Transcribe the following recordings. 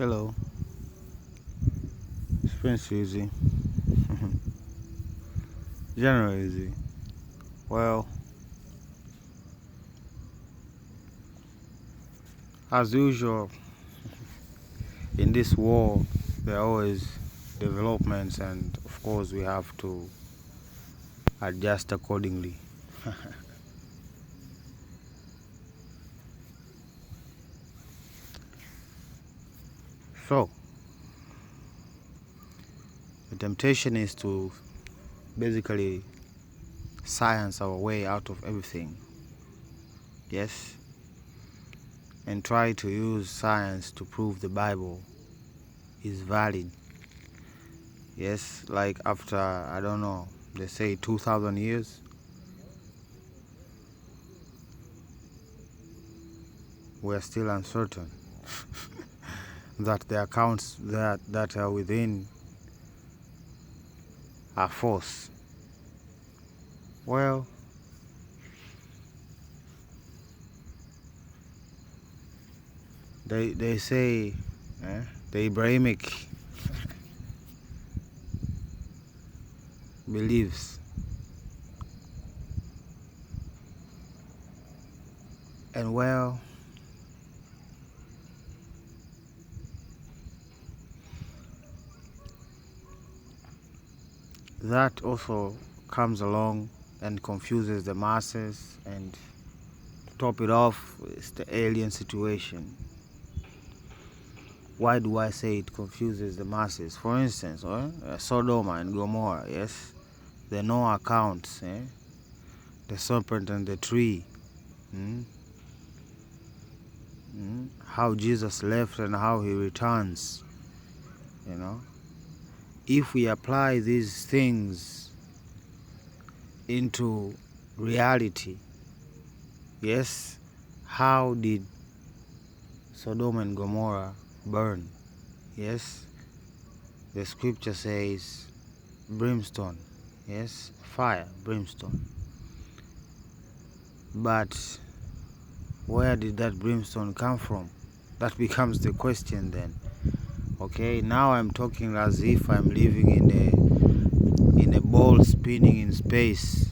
Hello, it's Prince Easy. General Easy. Well, as usual, in this war, there are always developments, and of course, we have to adjust accordingly. So, the temptation is to basically science our way out of everything. Yes? And try to use science to prove the Bible is valid. Yes, like after, I don't know, they say 2,000 years, we're still uncertain that the accounts that are within are false. Well, they say the Abrahamic beliefs and well, that also comes along and confuses the masses, and to top it off is the alien situation. Why do I say it confuses the masses? For instance, Sodom and Gomorrah, yes, the Noah accounts, the serpent and the tree, how Jesus left and how he returns, If we apply these things into reality, yes, how did Sodom and Gomorrah burn? Yes, the scripture says brimstone, yes, fire, brimstone. But where did that brimstone come from? That becomes the question then. Okay, now I'm talking as if I'm living in a ball spinning in space.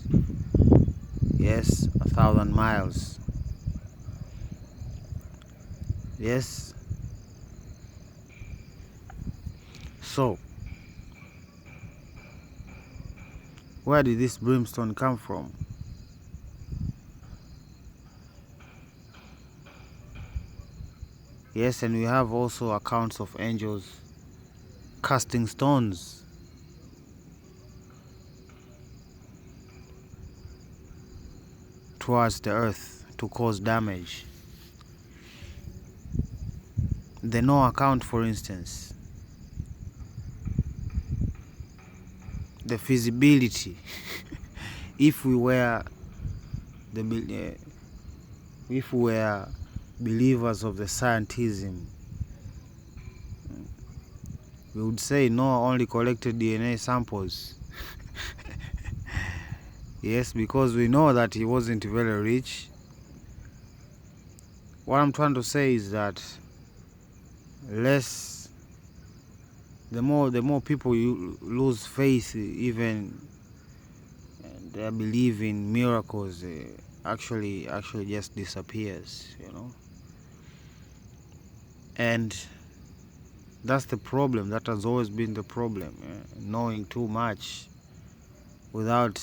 Yes, 1,000 miles. Yes. So, where did this brimstone come from? Yes, and we have also accounts of angels casting stones towards the earth to cause damage. The Noah account, for instance, the feasibility, if we were believers of the scientism, we would say Noah only collected DNA samples. Yes, because we know that he wasn't very rich. What I'm trying to say is that the more people you lose faith, even their belief in miracles actually just disappears, And that's the problem. That has always been the problem. Knowing too much without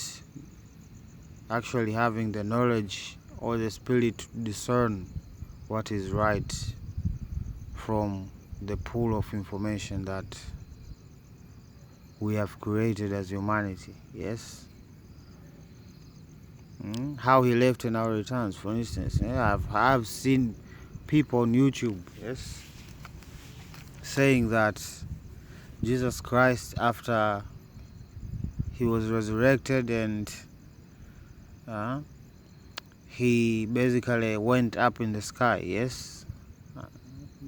actually having the knowledge or the spirit to discern what is right from the pool of information that we have created as humanity. Yes. How he left and now returns, for instance. I've seen people on YouTube, yes, saying that Jesus Christ, after he was resurrected and he basically went up in the sky, yes,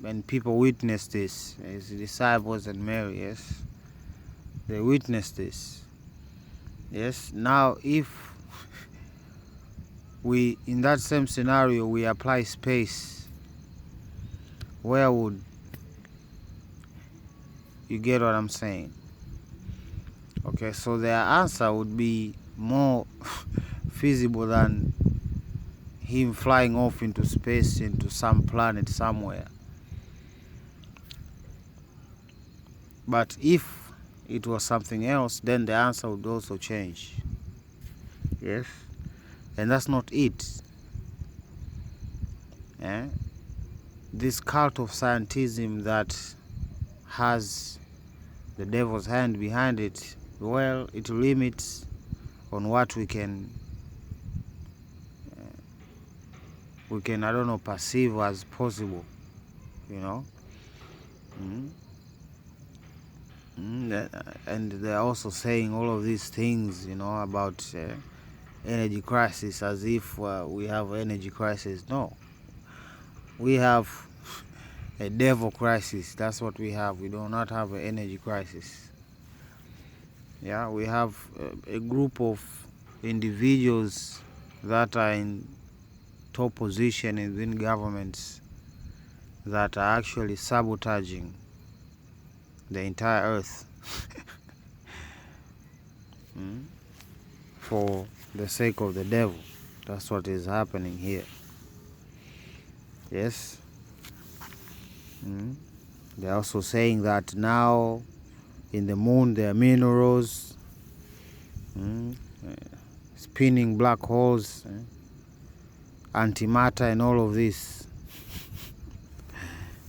and people witnessed this, his disciples and Mary, yes, they witnessed this. Yes, now if we, in that same scenario, we apply space, where would You get what I'm saying? Okay, so their answer would be more feasible than him flying off into space, into some planet somewhere. But if it was something else, then the answer would also change. Yes? And that's not it. Eh? This cult of scientism that has the devil's hand behind it, well, it limits on what we can, I don't know, perceive as possible, you know. And they're also saying all of these things, you know, about energy crisis, as if we have energy crisis. No, we have a devil crisis. That's what we have. We do not have an energy crisis. Yeah, we have a group of individuals that are in top position within governments that are actually sabotaging the entire earth for the sake of the devil. That's what is happening here. Yes. They're also saying that now in the moon there are minerals, spinning black holes, antimatter, and all of this.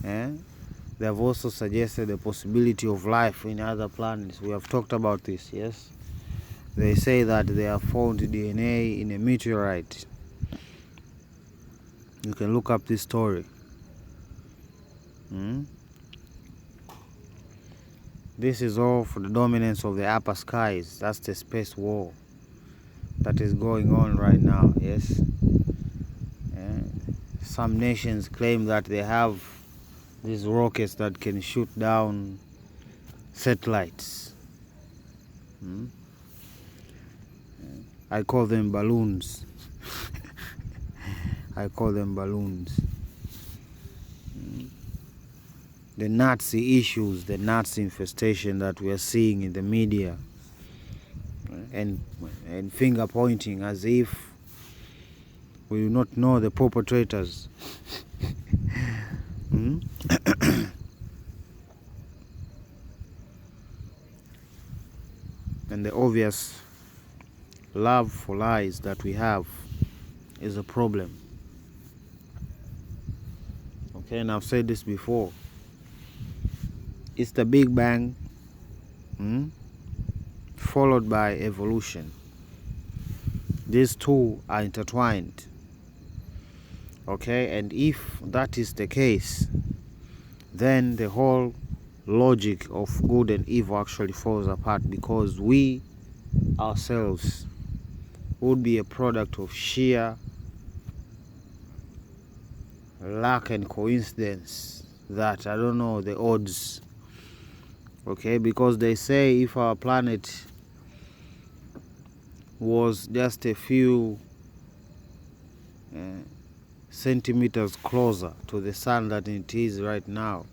They have also suggested the possibility of life in other planets. We have talked about this, yes? They say that they have found DNA in a meteorite. You can look up this story. This is all for the dominance of the upper skies. That's the space war that is going on right now, yes? Some nations claim that they have these rockets that can shoot down satellites. I call them balloons. I call them balloons. The Nazi issues, the Nazi infestation that we are seeing in the media, and finger pointing as if we do not know the perpetrators. And the obvious love for lies that we have is a problem. Okay, and I've said this before. It's the Big Bang followed by evolution. These two are intertwined. Okay, and if that is the case, then the whole logic of good and evil actually falls apart, because we ourselves would be a product of sheer luck and coincidence that, I don't know, the odds. Okay, because they say if our planet was just a few centimeters closer to the sun than it is right now,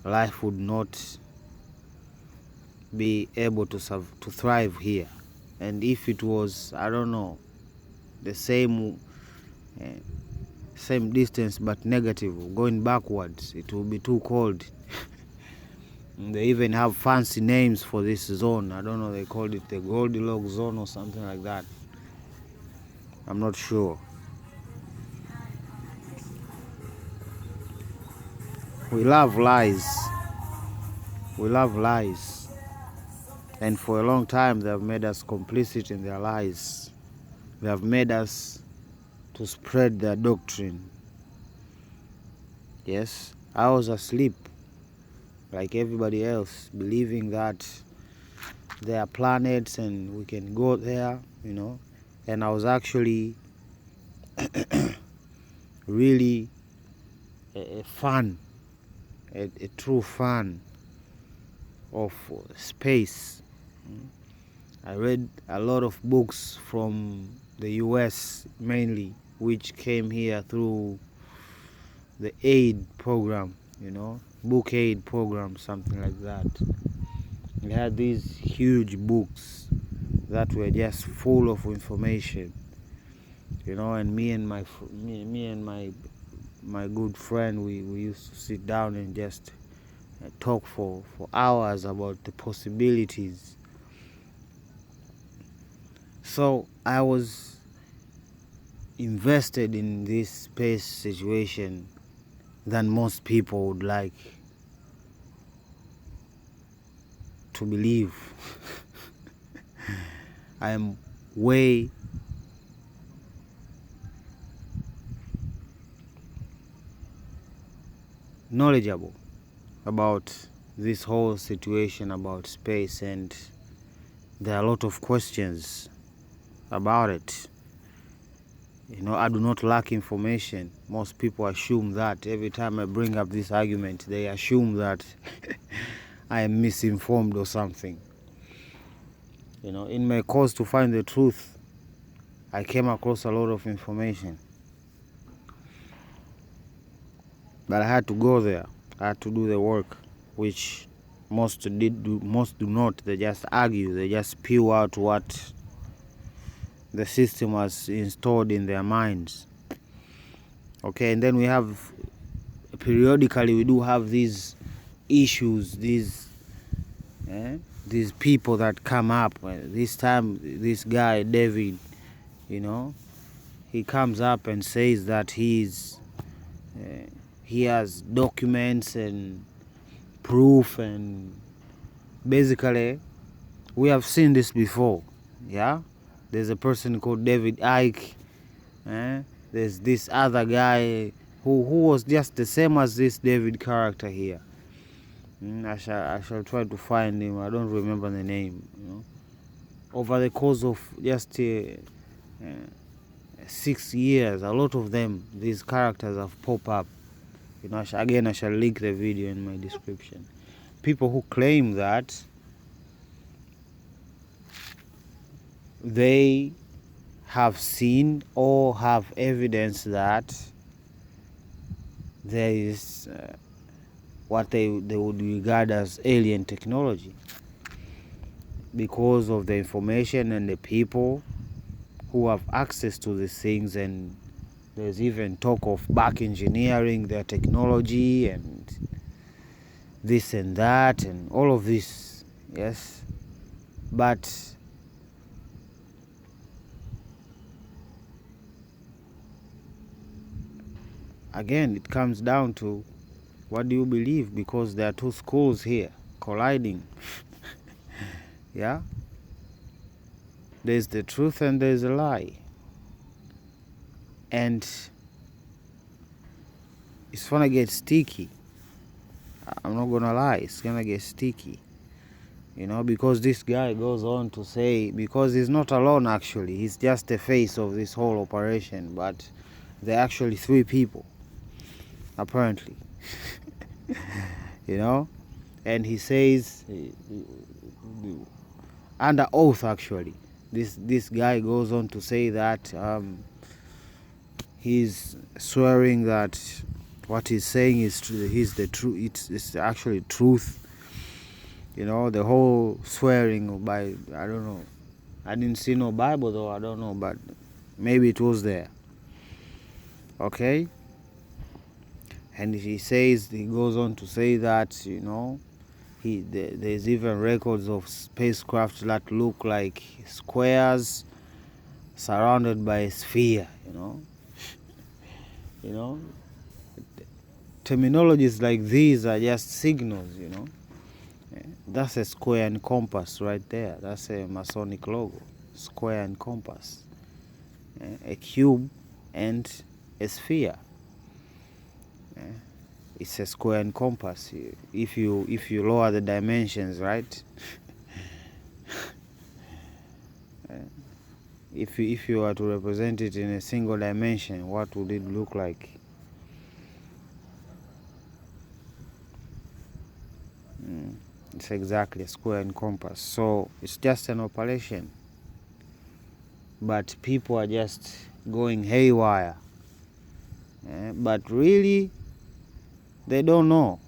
life would not be able to thrive here. And if it was, I don't know, the same distance but negative, going backwards, it will be too cold. They even have fancy names for this zone. I don't know, they called it the Goldilocks zone or something like that. I'm not sure. We love lies. We love lies. And for a long time, they have made us complicit in their lies. They have made us to spread their doctrine. Yes, I was asleep like everybody else, believing that there are planets and we can go there, you know. And I was actually really a fan, a true fan of space. I read a lot of books from the US mainly, which came here through the aid program book aid program, something like that. We had these huge books that were just full of information, and me and my good friend, we used to sit down and just talk for hours about the possibilities. So I was invested in this space situation than most people would like to believe. I am way knowledgeable about this whole situation about space, and there are a lot of questions about it. I do not lack information. Most people assume that. Every time I bring up this argument, they assume that I am misinformed or something. In my quest to find the truth, I came across a lot of information. But I had to go there. I had to do the work, which most do not. They just argue. They just spew out what the system has installed in their minds. Okay, and then we have, periodically, we do have these issues, these people that come up. This time, this guy, David, he comes up and says that he has documents and proof, and basically, we have seen this before. Yeah, there's a person called David Icke. There's this other guy who was just the same as this David character here. I shall try to find him. I don't remember the name. Over the course of just 6 years, a lot of them, these characters have popped up. Again, I shall link the video in my description. People who claim that they have seen or have evidence that there is what they would regard as alien technology, because of the information and the people who have access to these things. And there's even talk of back engineering their technology and this and that and all of this. Yes, but again, it comes down to, what do you believe? Because there are two schools here colliding. Yeah, there's the truth and there's a lie, and it's gonna get sticky. I'm not gonna lie, it's gonna get sticky, because this guy goes on to say, because he's not alone actually, he's just the face of this whole operation, but there are actually 3 people apparently. And he says, under oath actually, this guy goes on to say that he's swearing that what he's saying is he's the truth. It's actually truth. The whole swearing by, I don't know, I didn't see no Bible though, I don't know, but maybe it was there. Okay, and he goes on to say that there's even records of spacecraft that look like squares surrounded by a sphere. Terminologies like these are just signals. That's a square and compass right there. That's a Masonic logo, square and compass, a cube and a sphere. It's a square and compass. If you lower the dimensions, right? If you were to represent it in a single dimension, what would it look like? It's exactly a square and compass. So it's just an operation, but people are just going haywire. But really, They don't know.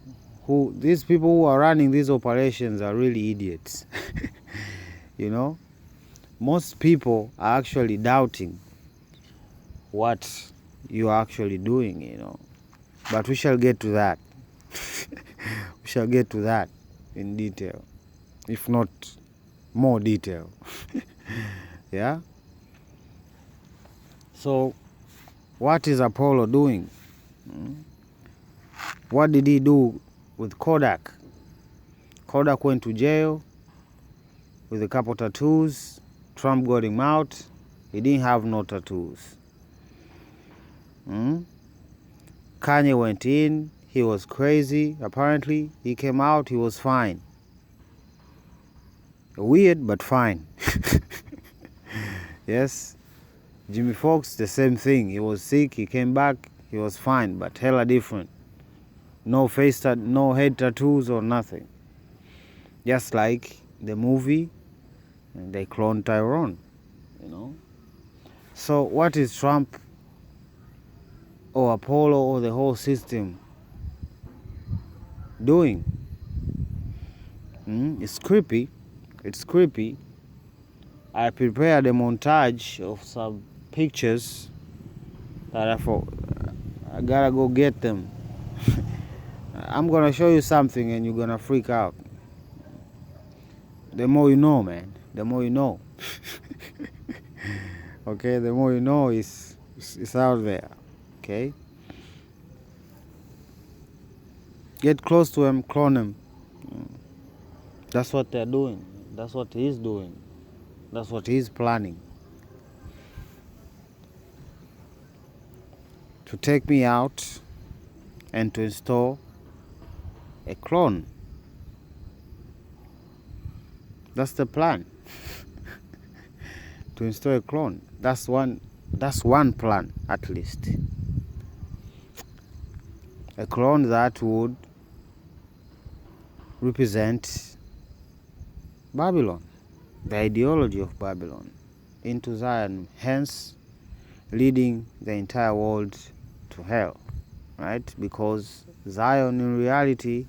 These people who are running these operations are really idiots. You know, most people are actually doubting what you are actually doing, you know. But we shall get to that. We shall get to that in detail, if not more detail. Yeah? So, what is Apollo doing? What did he do with Kodak? Kodak went to jail with a couple tattoos. Trump got him out. He didn't have no tattoos. Kanye went in. He was crazy, apparently. He came out, he was fine. Weird, but fine. Yes. Jimmy Fox, the same thing. He was sick, he came back, he was fine, but hella different. No no head tattoos or nothing. Just like the movie, they cloned Tyrone, you know. So what is Trump or Apollo or the whole system doing? It's creepy. It's creepy. I prepared a montage of some pictures that I gotta go get them. I'm gonna show you something and you're gonna freak out. The more you know, man. The more you know. Okay, the more you know is out there. Okay? Get close to him, clone him. That's what they're doing. That's what he's doing. That's what he's planning. To take me out and to install a clone. That's the plan. To install a clone. That's one plan, at least. A clone that would represent Babylon, the ideology of Babylon, into Zion, hence leading the entire world to hell, right? Because Zion in reality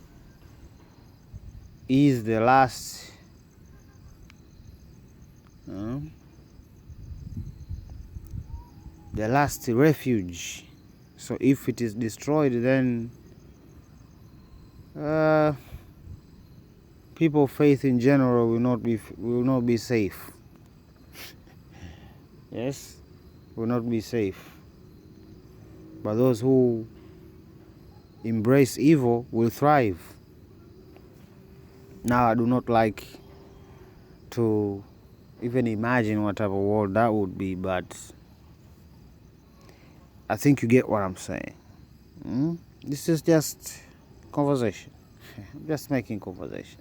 is the last refuge. So if it is destroyed, then people of faith in general will not be safe. Yes, will not be safe. But those who embrace evil will thrive. Now, I do not like to even imagine what type of world that would be, but I think you get what I'm saying. This is just conversation. I'm just making conversation.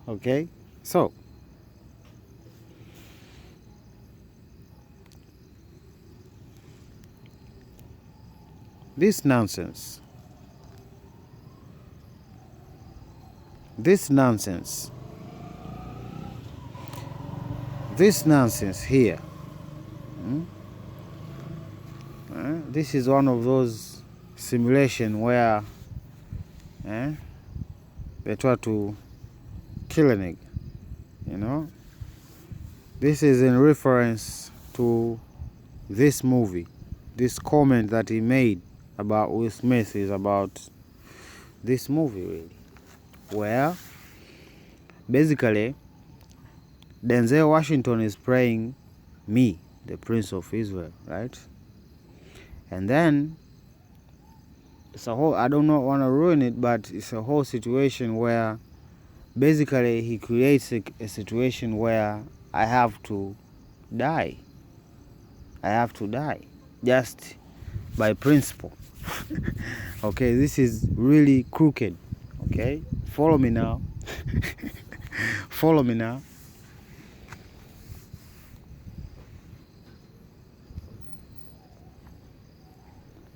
Okay? So, this nonsense here, this is one of those simulations where they try to kill a nigga, you know. This is in reference to this movie. This comment that he made about Will Smith is about this movie, really, where basically Denzel Washington is playing me, the Prince of Israel, right? And then it's a whole, I don't want to ruin it, but it's a whole situation where basically he creates a situation where I have to die. Just by principle. Okay, this is really crooked. Okay, follow me now. Follow me now.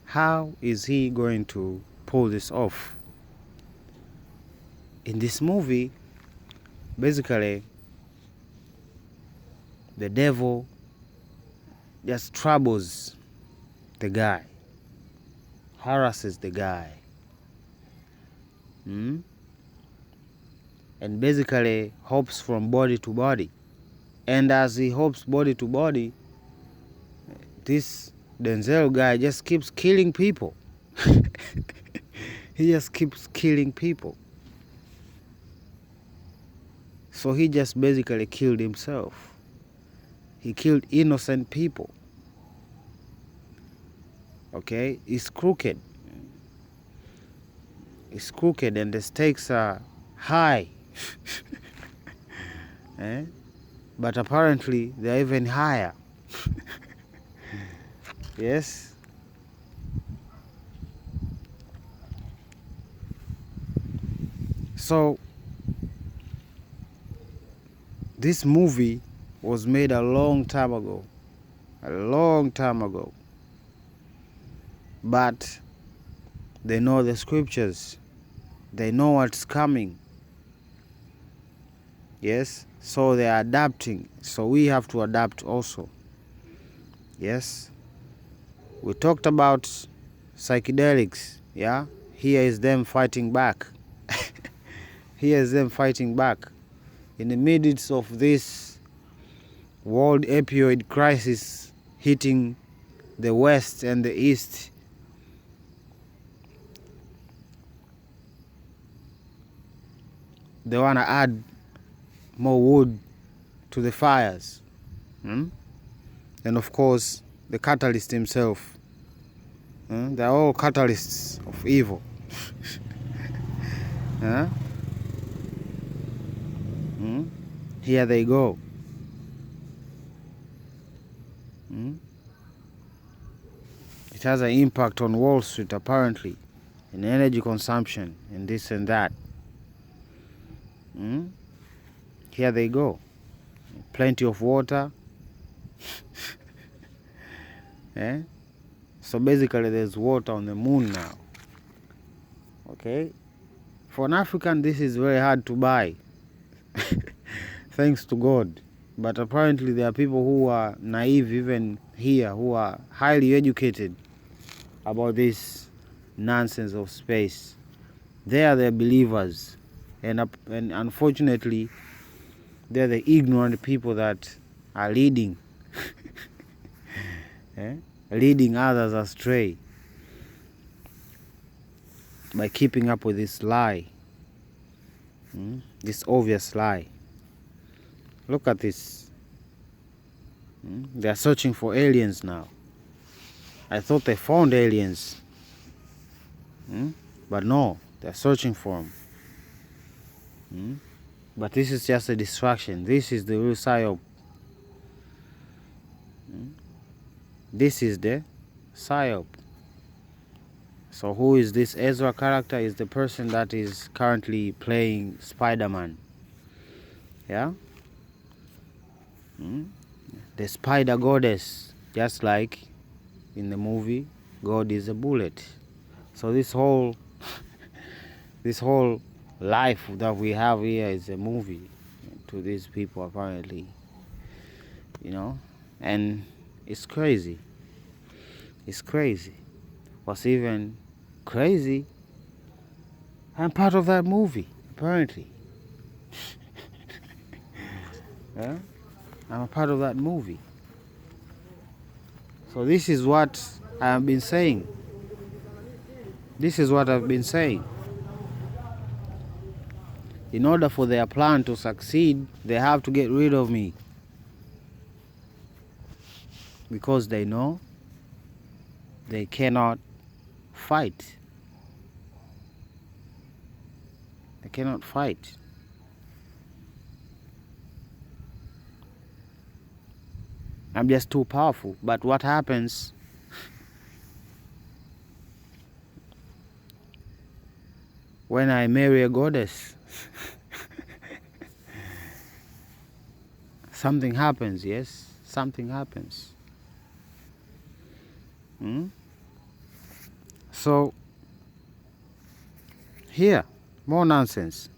How is he going to pull this off? In this movie, basically, the devil just troubles the guy. harasses the guy. And basically hops from body to body. And as he hops body to body, this Denzel guy just keeps killing people. He just keeps killing people. So he just basically killed himself. He killed innocent people. Okay? It's crooked. It's crooked and the stakes are high. But apparently they're even higher. Yes? So this movie was made a long time ago. A long time ago. But they know the scriptures. They know what's coming. Yes? So they are adapting. So we have to adapt also. Yes? We talked about psychedelics. Yeah? Here is them fighting back. Here is them fighting back. In the midst of this world opioid crisis hitting the West and the East, they want to add more wood to the fires. And of course, the catalyst himself. They're all catalysts of evil. Here they go. It has an impact on Wall Street, apparently, in energy consumption and this and that. Here they go. Plenty of water. So basically there's water on the moon now. Okay? For an African, this is very hard to buy. Thanks to God. But apparently there are people who are naive even here, who are highly educated about this nonsense of space. They are the believers. And unfortunately, they're the ignorant people that are leading. Leading others astray by keeping up with this lie. This obvious lie. Look at this. They are searching for aliens now. I thought they found aliens. But no, they're searching for them. But this is just a distraction. This is the real psyop. This is the psyop. So who is this Ezra character? Is the person that is currently playing Spider-Man. Yeah? The spider goddess, just like in the movie God is a bullet. So this whole life that we have here is a movie to these people, apparently. And it's crazy. It's crazy. What's even crazy, I'm part of that movie, apparently. Yeah? I'm a part of that movie. So this is what I have been saying. This is what I've been saying. In order for their plan to succeed, they have to get rid of me. Because they know they cannot fight. They cannot fight. I'm just too powerful. But what happens when I marry a goddess? Something happens, yes? Something happens. So, here, more nonsense.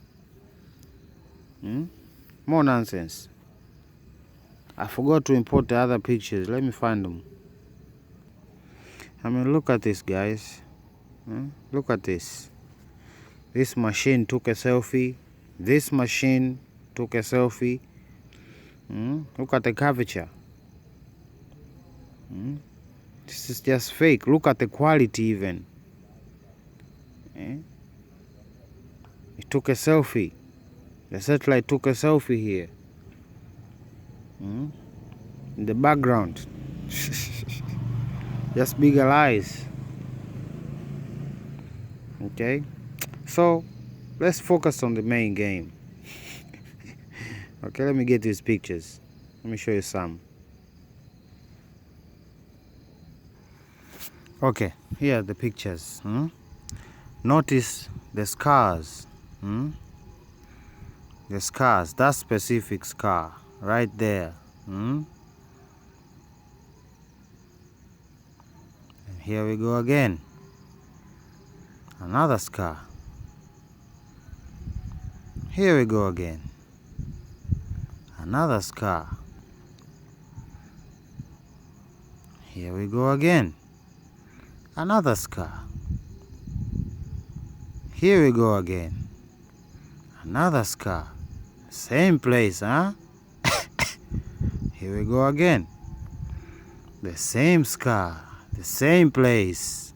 More nonsense. I forgot to import the other pictures. Let me find them. I mean, look at this, guys. Look at this. This machine took a selfie. This machine took a selfie. Look at the curvature. This is just fake. Look at the quality even. It took a selfie. The satellite took a selfie here. In the background. Just bigger lies. Okay? So, let's focus on the main game. Okay, let me get these pictures. Let me show you some. Okay, here are the pictures. Notice the scars. The scars, that specific scar right there. And here we go again. Another scar. Here we go again. Another scar. Here we go again. Another scar. Here we go again. Another scar. Same place, huh? Here we go again. The same scar. The same place.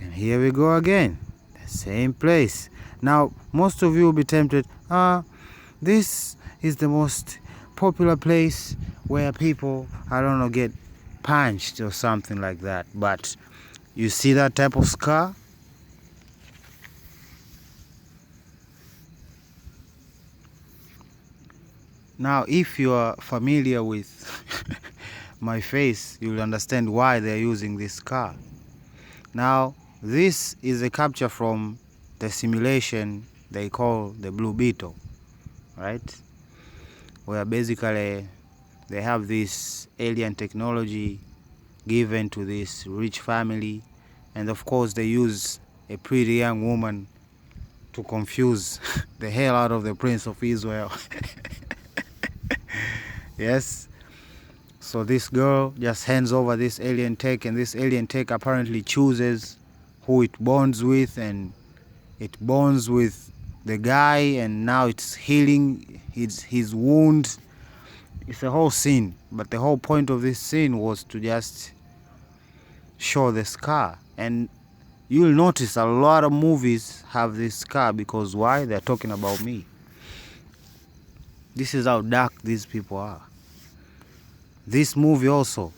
And here we go again. The same place. Now, most of you will be tempted, this is the most popular place where people, I don't know, get punched or something like that. But you see that type of scar? Now, if you are familiar with my face, you will understand why they're using this scar. Now, this is a capture from the simulation they call the Blue Beetle, right? Where basically they have this alien technology given to this rich family, and of course they use a pretty young woman to confuse the hell out of the Prince of Israel. Yes. So this girl just hands over this alien tech, and this alien tech apparently chooses who it bonds with, and it bonds with the guy, and now it's healing his wound. It's a whole scene, but the whole point of this scene was to just show the scar. And you'll notice a lot of movies have this scar, because why? They're talking about me. This is how dark these people are. This movie also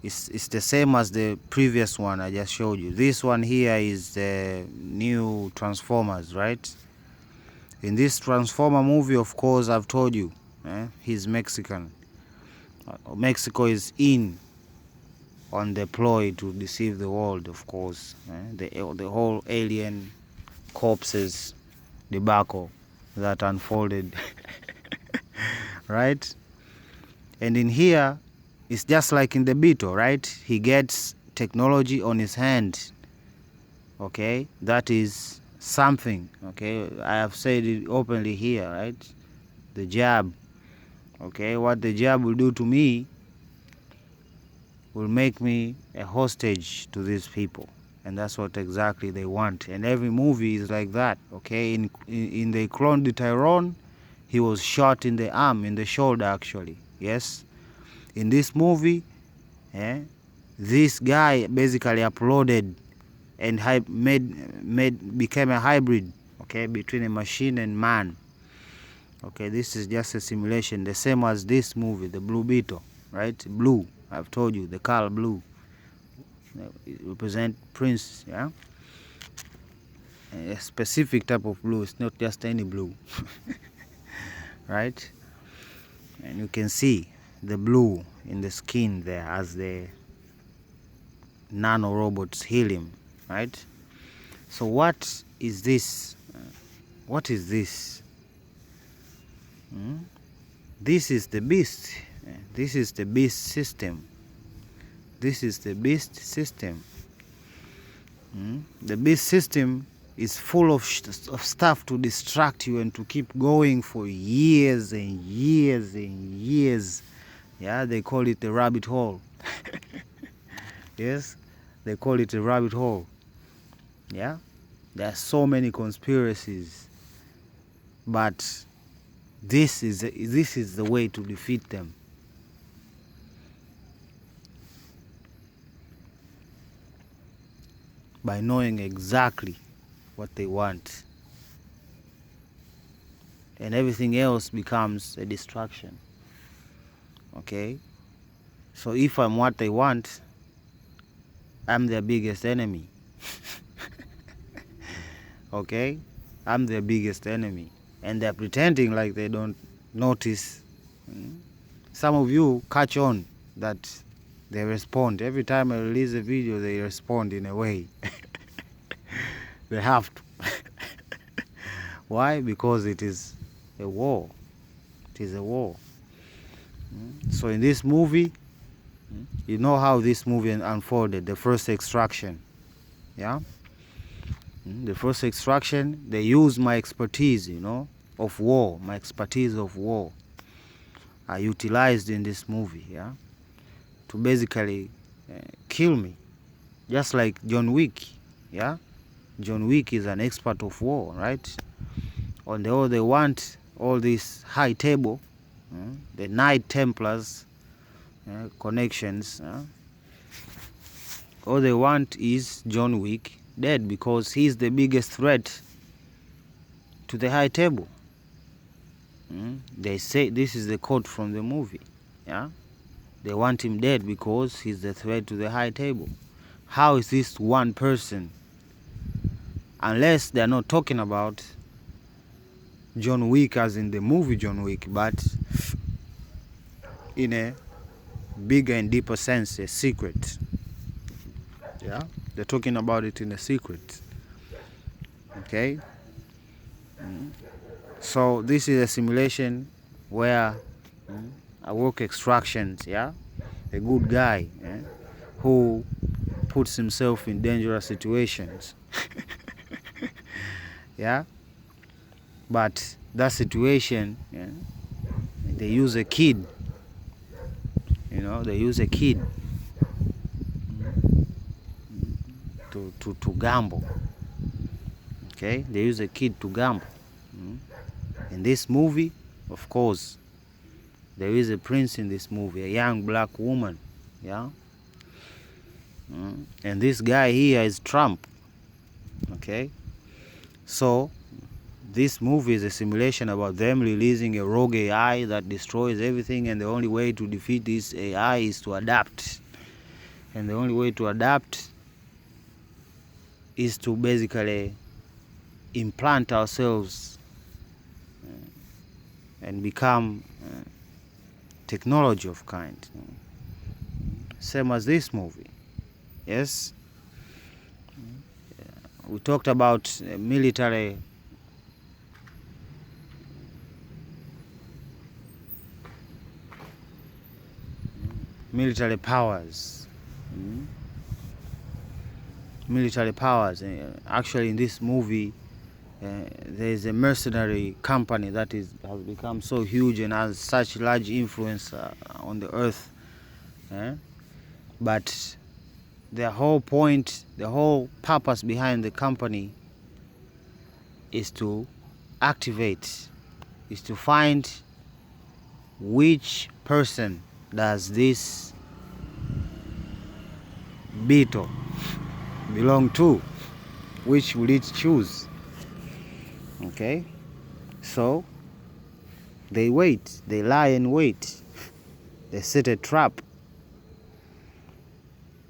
it's the same as the previous one I just showed you. This one here is the new Transformers, right? In this Transformer movie, of course, I've told you, he's Mexican. Mexico is in on the ploy to deceive the world, of course. The whole alien corpses debacle that unfolded. Right? And in here, it's just like in the Beetle, right? He gets technology on his hand. Okay? That is something. Okay? I have said it openly here, right? The jab. Okay? What the jab will do to me will make me a hostage to these people. And that's what exactly they want. And every movie is like that. Okay? In the Clone de Tyrone, he was shot in the arm, in the shoulder actually. Yes? In this movie, this guy basically uploaded and became a hybrid, okay, between a machine and man. Okay, this is just a simulation, the same as this movie, the Blue Beetle, right? Blue, I've told you, the color blue. It represents Prince, yeah? A specific type of blue, it's not just any blue. Right? And you can see the blue in the skin there as the nano robots heal him, right? So what is this? What is this? This is the beast. This is the beast system. This is the beast system. The beast system is full of stuff to distract you and to keep going for years and years and years. Yeah, they call it the rabbit hole. Yes, they call it a rabbit hole. Yeah, there are so many conspiracies, but this is the way to defeat them. By knowing exactly what they want, and everything else becomes a distraction. Okay, so if I'm what they want, I'm their biggest enemy. Okay, I'm their biggest enemy, and they're pretending like they don't notice. Some of you catch on that they respond every time I release a video. They respond in a way. They have to. Why? Because it is a war. It is a war. So in this movie, you know how this movie unfolded. The first extraction. Yeah. The first extraction, they use my expertise, of war. My expertise of war are utilized in this movie. Yeah. To basically kill me, just like John Wick. Yeah. John Wick is an expert of war, right? Although they want all this high table, the Knight Templars connections. All they want is John Wick dead, because he's the biggest threat to the high table. They say, this is the quote from the movie. Yeah, they want him dead because he's the threat to the high table. How is this one person? Unless they're not talking about John Wick as in the movie John Wick, but in a bigger and deeper sense, a secret. Yeah, they're talking about it in a secret. Okay, so this is a simulation where I work extractions. Yeah, a good guy who puts himself in dangerous situations. Yeah, but that situation, they use a kid. They use a kid to gamble. Okay, they use a kid to gamble. In this movie, of course, there is a prince in this movie, a young black woman. Yeah, and this guy here is Trump. Okay, so this movie is a simulation about them releasing a rogue AI that destroys everything, and the only way to defeat this AI is to adapt. And the only way to adapt is to basically implant ourselves and become technology of kind. Same as this movie. Yes, we talked about military powers. Military powers. Actually, in this movie, there is a mercenary company that has become so huge and has such large influence on the earth. But the whole point, the whole purpose behind the company is to activate, is to find which person does this beetle belong to, which will it choose. Okay, so they wait, they lie and wait, they set a trap.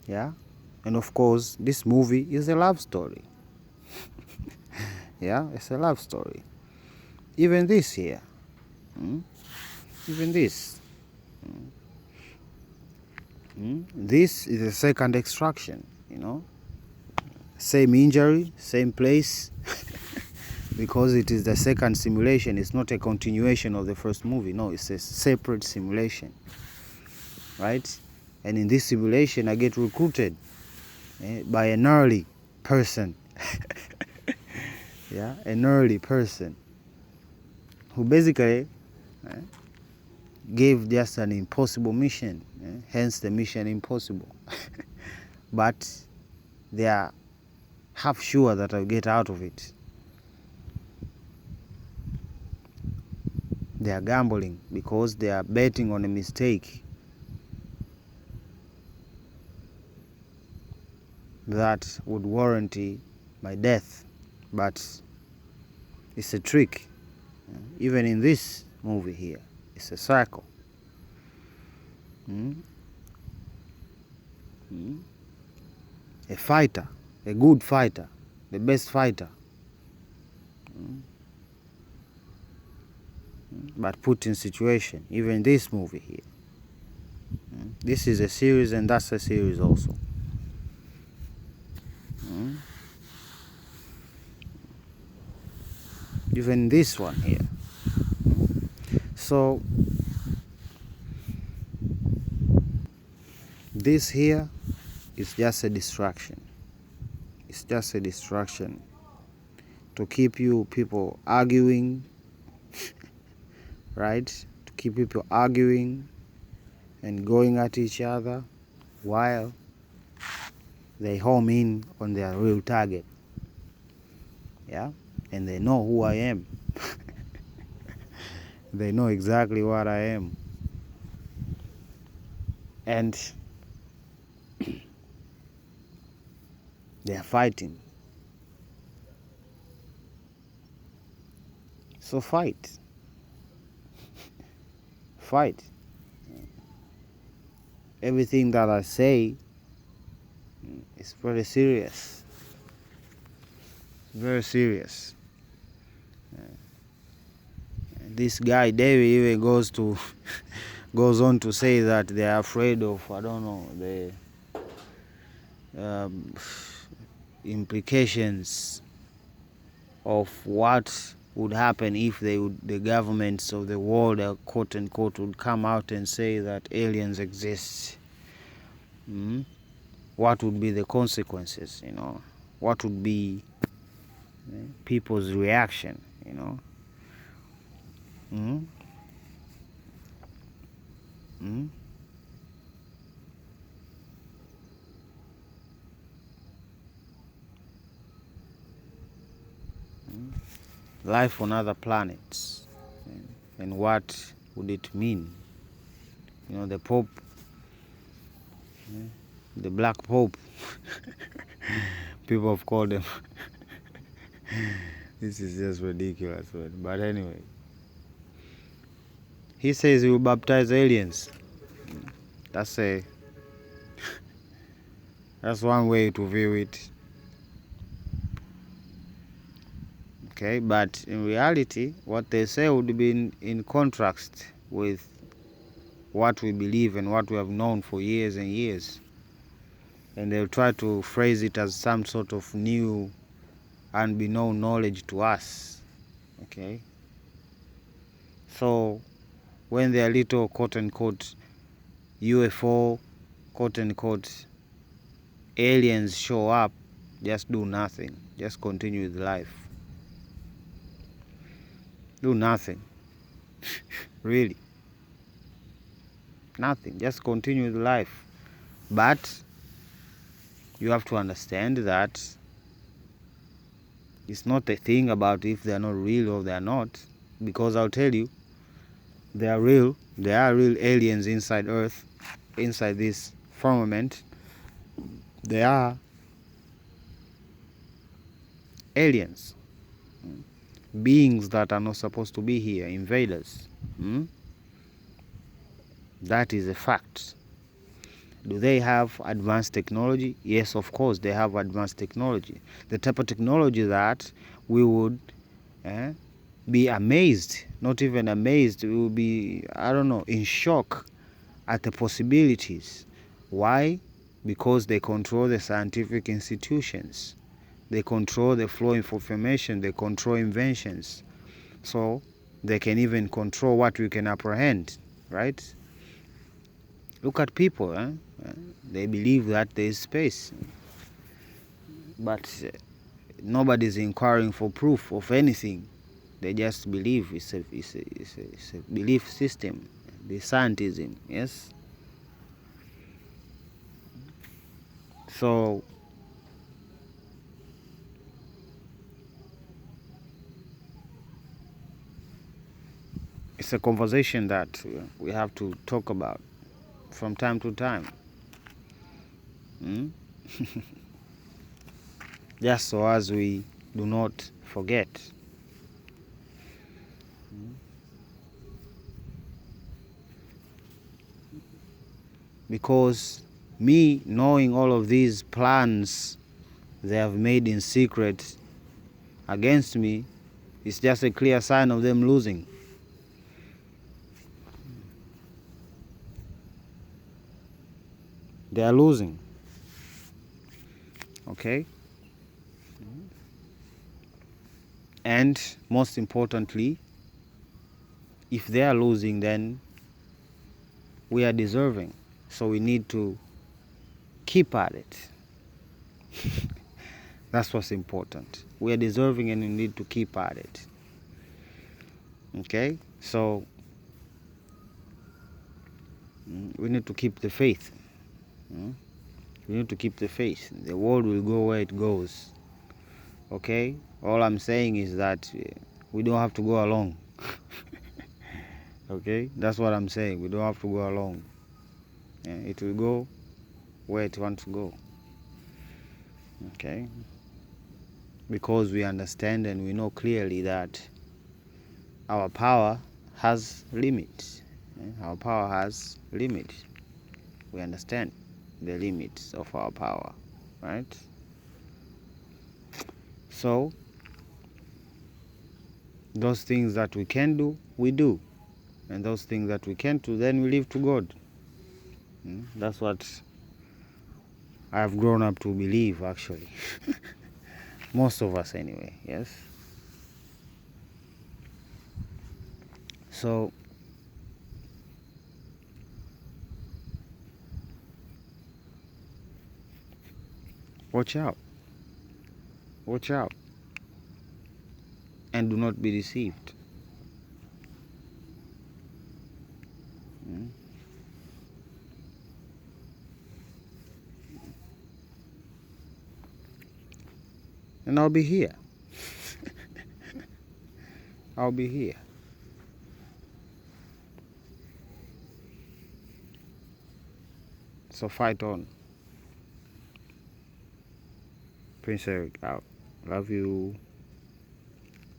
Yeah, and of course this movie is a love story. Yeah, it's a love story. Even this here, even this, this is a second extraction. Same injury, same place. Because it is the second simulation. It's not a continuation of the first movie. No, it's a separate simulation, right? And in this simulation, I get recruited by an early person. Yeah, an early person who basically gave just an impossible mission. Hence the mission impossible. but they are half sure that I'll get out of it. They are gambling because they are betting on a mistake that would warrant my death. But it's a trick. Even in this movie here, it's a cycle. A fighter, a good fighter, the best fighter, but put in situation. Even this movie here. This is a series and that's a series also. Even this one here. So this here is just a distraction. It's just a distraction to keep you people arguing, right? To keep people arguing and going at each other while they home in on their real target. Yeah? And they know who I am. They know exactly what I am. And they are fighting. So fight. Fight. Everything that I say is pretty serious. Very serious. This guy David even goes on to say that they are afraid of, I don't know, the implications of what would happen if the governments of the world, quote unquote, would come out and say that aliens exist. What would be the consequences? What would be people's reaction? Life on other planets, and what would it mean? The Pope, the Black Pope, people have called him. This is just ridiculous, but anyway, he says he will baptize aliens. That's one way to view it. Okay, but in reality, what they say would be in contrast with what we believe and what we have known for years and years. And they'll try to phrase it as some sort of new, unbeknown knowledge to us. Okay? So, when their little quote-unquote UFO, quote-unquote aliens show up, just do nothing. Just continue with life. Do nothing. Really. Nothing. Just continue with life. But you have to understand that it's not a thing about if they are not real or they are not. Because I'll tell you, they are real. There are real aliens inside Earth, inside this firmament. They are aliens. Beings that are not supposed to be here, invaders. That is a fact. Do they have advanced technology? Yes, of course, they have advanced technology. The type of technology that we would be amazed, not even amazed, we will be, I don't know, in shock at the possibilities. Why? Because they control the scientific institutions. They control the flow of information. They control inventions. So they can even control what we can apprehend, right? Look at people. They believe that there is space. But nobody's inquiring for proof of anything. They just believe. It's a belief system. The scientism, yes? So it's a conversation that we have to talk about from time to time. Just so as we do not forget. Because me knowing all of these plans they have made in secret against me is just a clear sign of them losing. They are losing. Okay? And most importantly, if they are losing, then we are deserving. So we need to keep at it. That's what's important. We are deserving and we need to keep at it. Okay? So we need to keep the faith. We need to keep the faith. The world will go where it goes. Okay? All I'm saying is that we don't have to go along. Okay? That's what I'm saying. We don't have to go along. It will go where it wants to go. Okay? Because we understand and we know clearly that our power has limits. Our power has limits. We understand the limits of our power, right? So, those things that we can do, we do. And those things that we can't do, then we leave to God. That's what I've grown up to believe, actually. Most of us anyway, yes? So, watch out. Watch out. And do not be deceived. And I'll be here. I'll be here. So fight on. Prince Eric out. Love you.